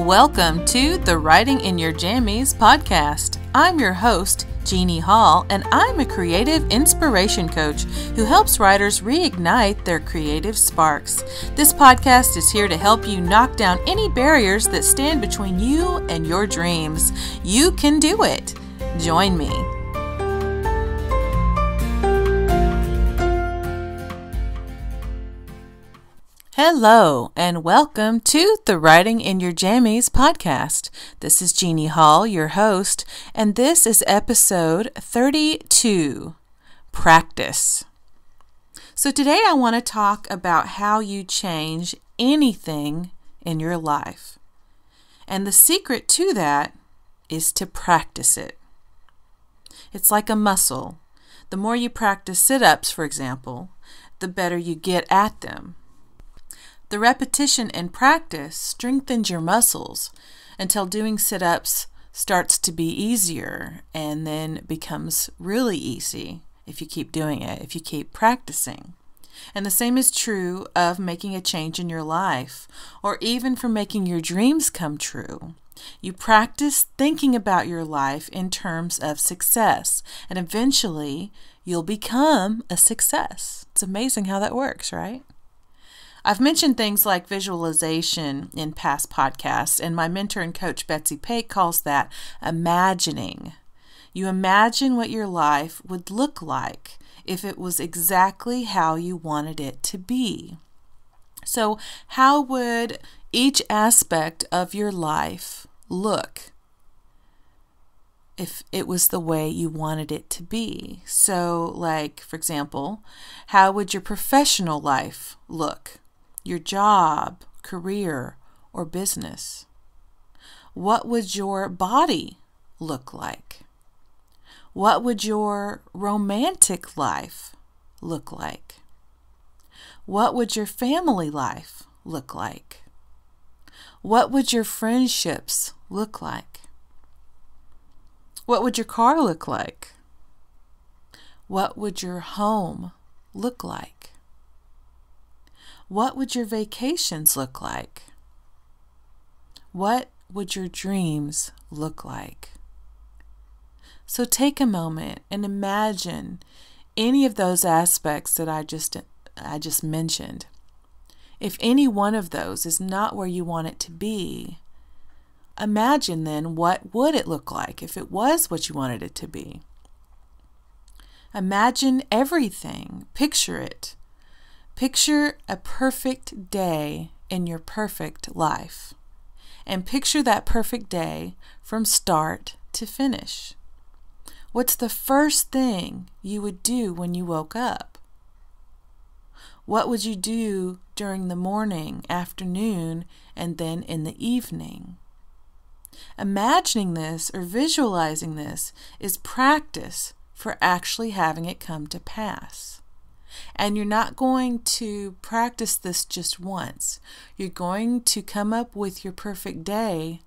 Welcome to the Writing in Your Jammies podcast. I'm your host, Jeannie Hall, and I'm a creative inspiration coach who helps writers reignite their creative sparks. This podcast is here to help you knock down any barriers that stand between you and your dreams. You can do it. Join me. Hello, and welcome to the Writing in Your Jammies podcast. This is Jeannie Hall, your host, and this is episode 32, Practice. So today I want to talk about how you change anything in your life. And the secret to that is to practice it. It's like a muscle. The more you practice sit-ups, for example, the better you get at them. The repetition and practice strengthens your muscles until doing sit-ups starts to be easier and then becomes really easy if you keep doing it, if you keep practicing. And the same is true of making a change in your life or even for making your dreams come true. You practice thinking about your life in terms of success, and eventually you'll become a success. It's amazing how that works, right? I've mentioned things like visualization in past podcasts, and my mentor and coach, Betsy Pake, calls that imagining. You imagine what your life would look like if it was exactly how you wanted it to be. So, how would each aspect of your life look if it was the way you wanted it to be? So, like, for example, how would your professional life look? Your job, career, or business? What would your body look like? What would your romantic life look like? What would your family life look like? What would your friendships look like? What would your car look like? What would your home look like? What would your vacations look like? What would your dreams look like? So take a moment and imagine any of those aspects that I just mentioned. If any one of those is not where you want it to be, imagine then what would it look like if it was what you wanted it to be. Imagine everything. Picture it. Picture a perfect day in your perfect life, and picture that perfect day from start to finish. What's the first thing you would do when you woke up? What would you do during the morning, afternoon, and then in the evening? Imagining this or visualizing this is practice for actually having it come to pass. And you're not going to practice this just once. You're going to come up with your perfect day,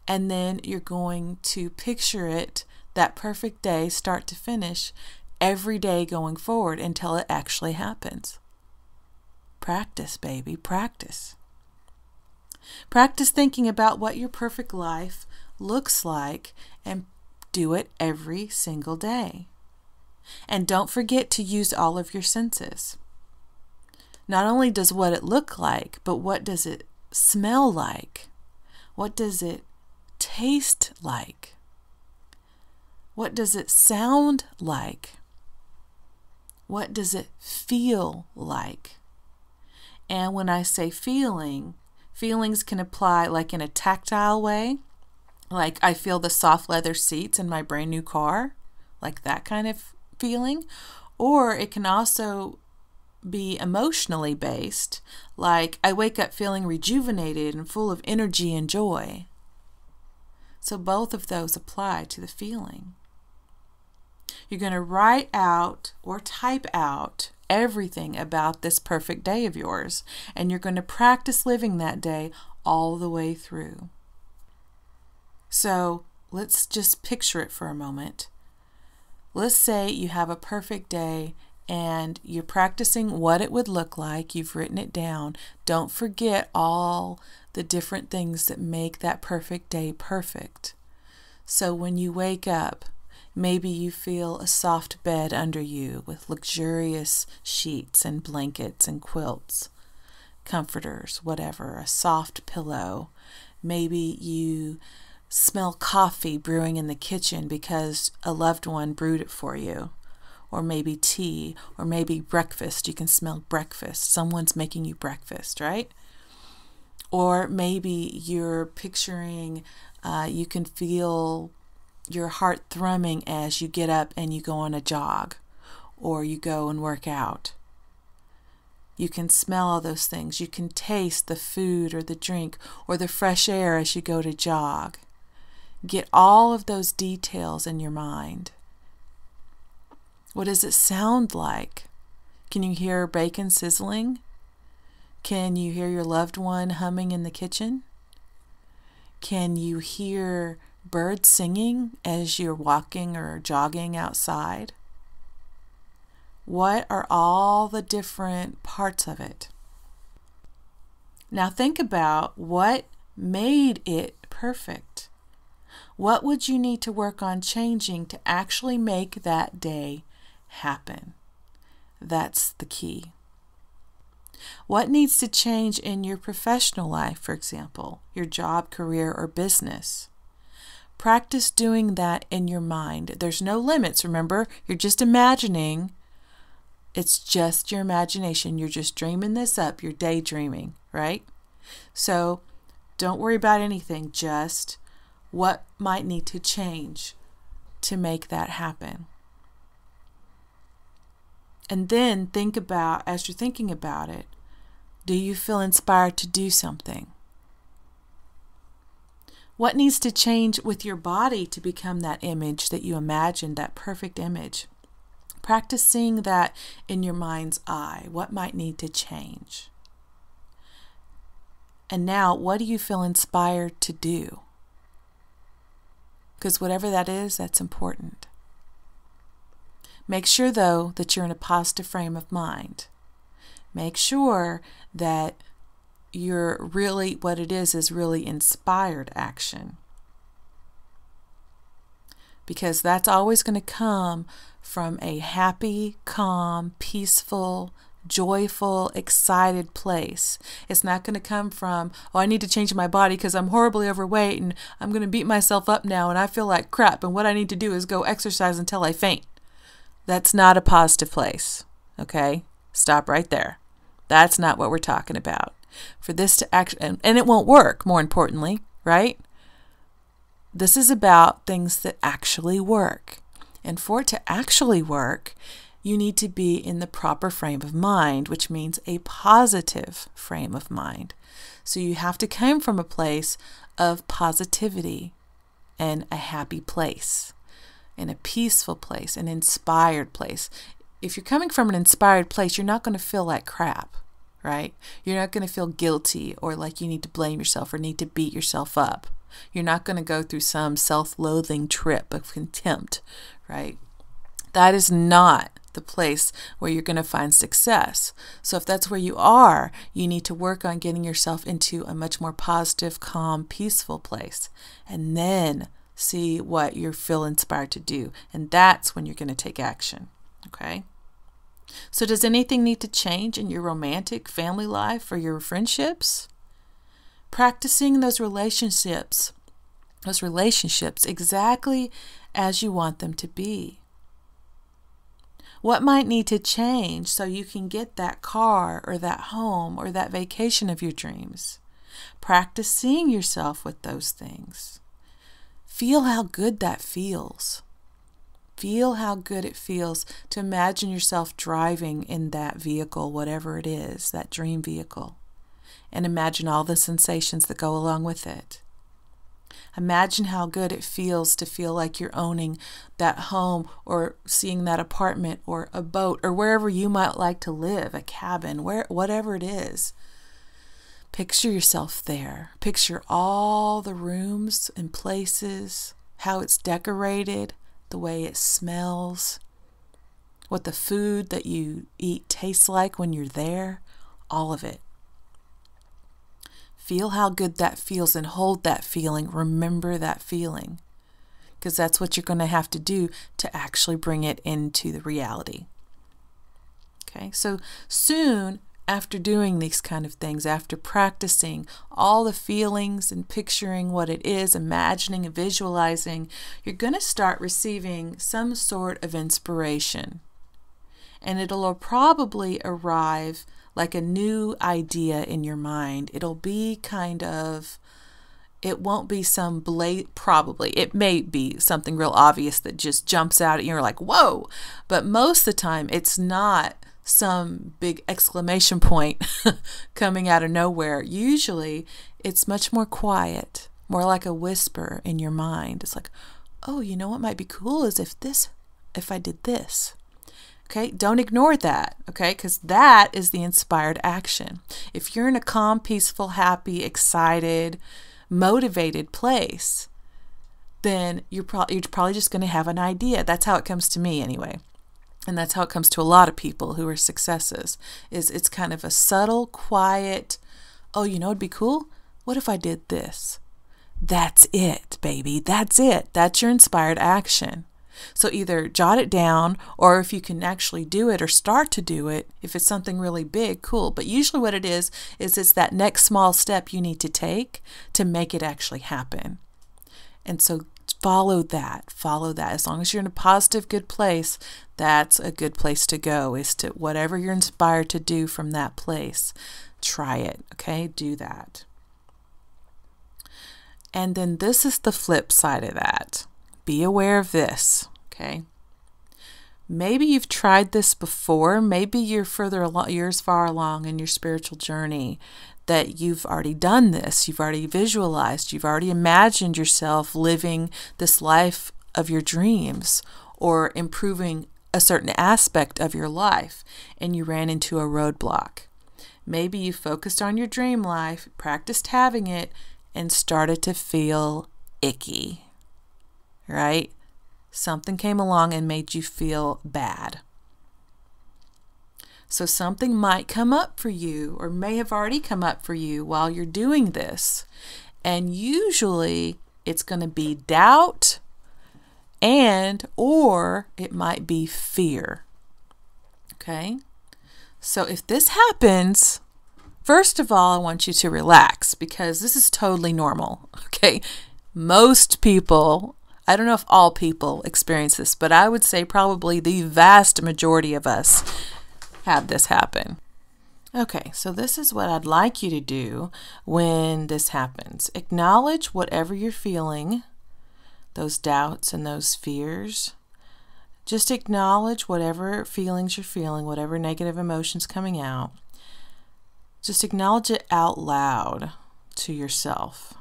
and then you're going to picture it, that perfect day, start to finish, every day going forward until it actually happens. Practice, baby, practice. Practice thinking about what your perfect life looks like and do it every single day. And don't forget to use all of your senses. Not only does what it look like, but what does it smell like? What does it taste like? What does it sound like? What does it feel like? And when I say feelings can apply like in a tactile way, like I feel the soft leather seats in my brand new car, like that kind of feeling, or it can also be emotionally based, like I wake up feeling rejuvenated and full of energy and joy. So both of those apply to the feeling. You're going to write out or type out everything about this perfect day of yours, and you're going to practice living that day all the way through. So let's just picture it for a moment. Let's say you have a perfect day and you're practicing what it would look like. You've written it down. Don't forget all the different things that make that perfect day perfect. So when you wake up, maybe you feel a soft bed under you with luxurious sheets and blankets and quilts, comforters, whatever, a soft pillow. Maybe you smell coffee brewing in the kitchen because a loved one brewed it for you. Or maybe tea, or maybe breakfast. You can smell breakfast. Someone's making you breakfast, right? Or maybe you're picturing, you can feel your heart thrumming as you get up and you go on a jog, or you go and work out. You can smell all those things. You can taste the food or the drink or the fresh air as you go to jog. Get all of those details in your mind. What does it sound like? Can you hear bacon sizzling? Can you hear your loved one humming in the kitchen? Can you hear birds singing as you're walking or jogging outside? What are all the different parts of it? Now think about what made it perfect. What would you need to work on changing to actually make that day happen? That's the key. What needs to change in your professional life, for example, your job, career, or business? Practice doing that in your mind. There's no limits, remember? You're just imagining. It's just your imagination. You're just dreaming this up. You're daydreaming, right? So don't worry about anything. Just what might need to change to make that happen. And then think about, as you're thinking about it, do you feel inspired to do something? What needs to change with your body to become that image that you imagined, that perfect image? Practice seeing that in your mind's eye. What might need to change? And now, what do you feel inspired to do? Because whatever that is, that's important. Make sure, though, that you're in a positive frame of mind. Make sure that you're really, what it is really inspired action. Because that's always going to come from a happy, calm, peaceful, joyful, excited place. It's not going to come from, oh, I need to change my body because I'm horribly overweight and I'm going to beat myself up now and I feel like crap and what I need to do is go exercise until I faint. That's not a positive place, okay? Stop right there. That's not what we're talking about. For this to act, and it won't work, more importantly, right? This is about things that actually work. And for it to actually work, you need to be in the proper frame of mind, which means a positive frame of mind. So you have to come from a place of positivity and a happy place, and a peaceful place, an inspired place. If you're coming from an inspired place, you're not going to feel like crap, right? You're not going to feel guilty or like you need to blame yourself or need to beat yourself up. You're not going to go through some self-loathing trip of contempt, right? That is not the place where you're going to find success. So if that's where you are, you need to work on getting yourself into a much more positive, calm, peaceful place. And then see what you feel inspired to do. And that's when you're going to take action. Okay? So does anything need to change in your romantic family life or your friendships? Practicing those relationships exactly as you want them to be. What might need to change so you can get that car or that home or that vacation of your dreams? Practice seeing yourself with those things. Feel how good that feels. Feel how good it feels to imagine yourself driving in that vehicle, whatever it is, that dream vehicle. And imagine all the sensations that go along with it. Imagine how good it feels to feel like you're owning that home or seeing that apartment or a boat or wherever you might like to live, a cabin, whatever it is. Picture yourself there. Picture all the rooms and places, how it's decorated, the way it smells, what the food that you eat tastes like when you're there, all of it. Feel how good that feels and hold that feeling. Remember that feeling, because that's what you're going to have to do to actually bring it into the reality. Okay, so soon after doing these kind of things, after practicing all the feelings and picturing what it is, imagining and visualizing, you're going to start receiving some sort of inspiration. And it'll probably arrive like a new idea in your mind. It'll be kind of, it won't be some probably, it may be something real obvious that just jumps out at you. You're like, whoa. But most of the time, it's not some big exclamation point coming out of nowhere. Usually, it's much more quiet, more like a whisper in your mind. It's like, oh, you know what might be cool is if I did this. Okay, don't ignore that, okay, because that is the inspired action. If you're in a calm, peaceful, happy, excited, motivated place, then you're probably just going to have an idea. That's how it comes to me anyway. And that's how it comes to a lot of people who are successes, is it's kind of a subtle, quiet, oh, you know what'd be cool? What if I did this? That's it, baby. That's it. That's your inspired action. So either jot it down, or if you can actually do it or start to do it, if it's something really big, cool. But usually what it is it's that next small step you need to take to make it actually happen. And so follow that. As long as you're in a positive, good place, that's a good place to go, is to whatever you're inspired to do from that place. Try it, okay? Do that. And then this is the flip side of that. Be aware of this, okay? Maybe you've tried this before. Maybe you're as far along in your spiritual journey that you've already done this. You've already visualized. You've already imagined yourself living this life of your dreams or improving a certain aspect of your life, and you ran into a roadblock. Maybe you focused on your dream life, practiced having it, and started to feel icky. Right? Something came along and made you feel bad. So something might come up for you, or may have already come up for you while you're doing this. And usually it's going to be doubt or it might be fear. Okay? So if this happens, first of all, I want you to relax, because this is totally normal. Okay? Most people, I don't know if all people experience this, but I would say probably the vast majority of us have this happen. Okay, so this is what I'd like you to do when this happens. Acknowledge whatever you're feeling, those doubts and those fears. Just acknowledge whatever feelings you're feeling, whatever negative emotions coming out. Just acknowledge it out loud to yourself.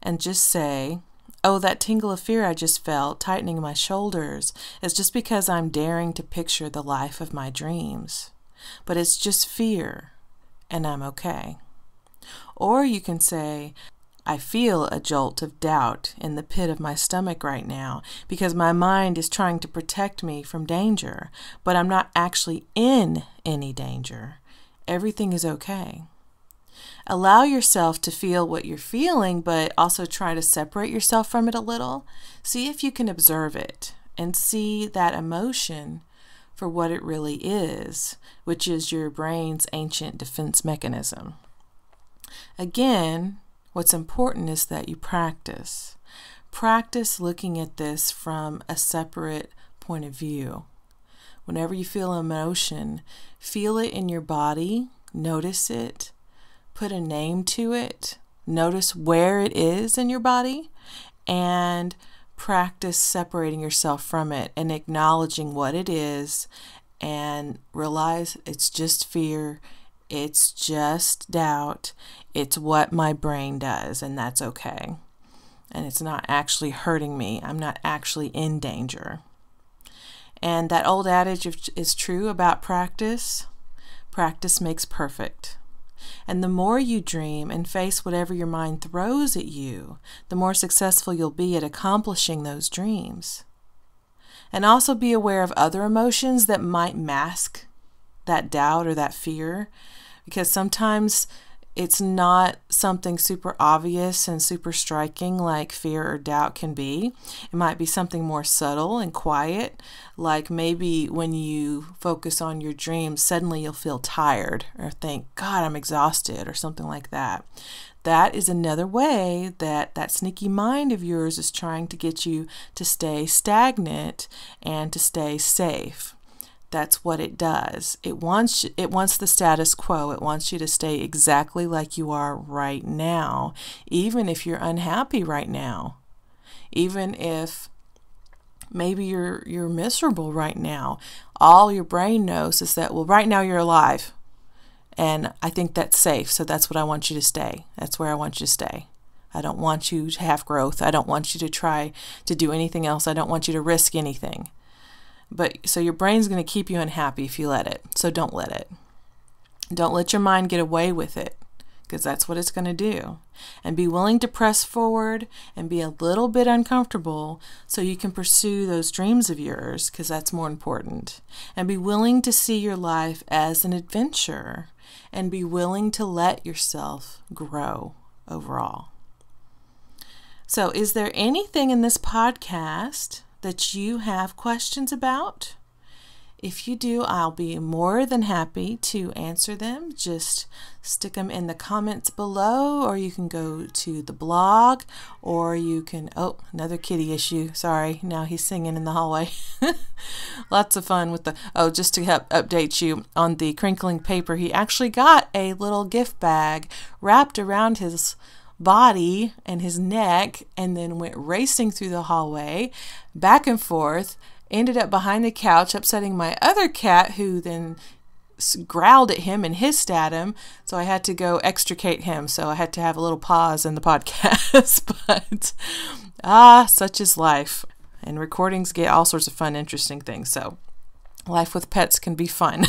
And just say, oh, that tingle of fear I just felt, tightening my shoulders, is just because I'm daring to picture the life of my dreams. But it's just fear, and I'm okay. Or you can say, I feel a jolt of doubt in the pit of my stomach right now because my mind is trying to protect me from danger, but I'm not actually in any danger. Everything is okay. Allow yourself to feel what you're feeling, but also try to separate yourself from it a little. See if you can observe it and see that emotion for what it really is, which is your brain's ancient defense mechanism. Again, what's important is that you practice. Practice looking at this from a separate point of view. Whenever you feel emotion, feel it in your body, notice it, put a name to it, notice where it is in your body, and practice separating yourself from it and acknowledging what it is, and realize it's just fear, it's just doubt, it's what my brain does, and that's okay. And it's not actually hurting me. I'm not actually in danger. And that old adage is true about practice. Practice makes perfect. And the more you dream and face whatever your mind throws at you, the more successful you'll be at accomplishing those dreams. And also be aware of other emotions that might mask that doubt or that fear, because sometimes it's not something super obvious and super striking like fear or doubt can be. It might be something more subtle and quiet, like maybe when you focus on your dreams, suddenly you'll feel tired or think, God, I'm exhausted, or something like that. That is another way that that sneaky mind of yours is trying to get you to stay stagnant and to stay safe. That's what it does. It wants the status quo. It wants you to stay exactly like you are right now, even if you're unhappy right now. Even if maybe you're miserable right now. All your brain knows is that, well, right now you're alive. And I think that's safe, so that's what I want you to stay. That's where I want you to stay. I don't want you to have growth. I don't want you to try to do anything else. I don't want you to risk anything. But so your brain's going to keep you unhappy if you let it. So don't let it. Don't let your mind get away with it, because that's what it's going to do. And be willing to press forward and be a little bit uncomfortable so you can pursue those dreams of yours, because that's more important. And be willing to see your life as an adventure, and be willing to let yourself grow overall. So is there anything in this podcast that you have questions about? If you do, I'll be more than happy to answer them. Just stick them in the comments below, or you can go to the blog, or you can, oh, another kitty issue. Sorry, now he's singing in the hallway. Lots of fun with just to help update you on the crinkling paper, he actually got a little gift bag wrapped around his body and his neck, and then went racing through the hallway, back and forth, ended up behind the couch, upsetting my other cat, who then growled at him and hissed at him. So I had to go extricate him. So I had to have a little pause in the podcast. But such is life. And recordings get all sorts of fun, interesting things. So life with pets can be fun.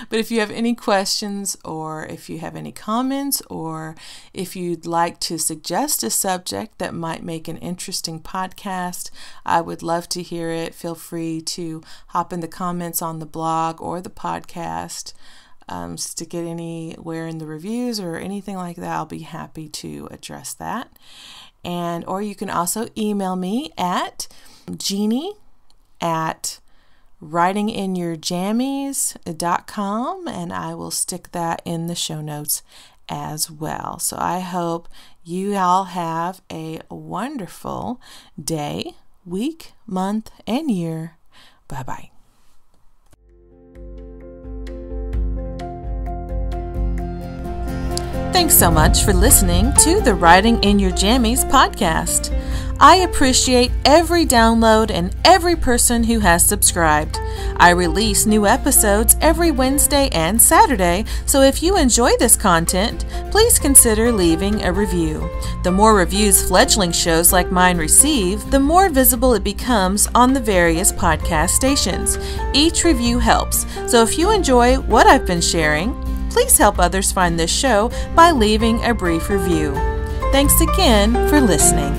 But if you have any questions, or if you have any comments, or if you'd like to suggest a subject that might make an interesting podcast, I would love to hear it. Feel free to hop in the comments on the blog or the podcast. Stick it anywhere in the reviews or anything like that. I'll be happy to address that. Or you can also email me at jeannie@writinginyourjammies.com, and I will stick that in the show notes as well. So I hope you all have a wonderful day, week, month, and year. Bye-bye. Thanks so much for listening to the Writing in Your Jammies podcast. I appreciate every download and every person who has subscribed. I release new episodes every Wednesday and Saturday, so if you enjoy this content, please consider leaving a review. The more reviews fledgling shows like mine receive, the more visible it becomes on the various podcast stations. Each review helps, so if you enjoy what I've been sharing, please help others find this show by leaving a brief review. Thanks again for listening.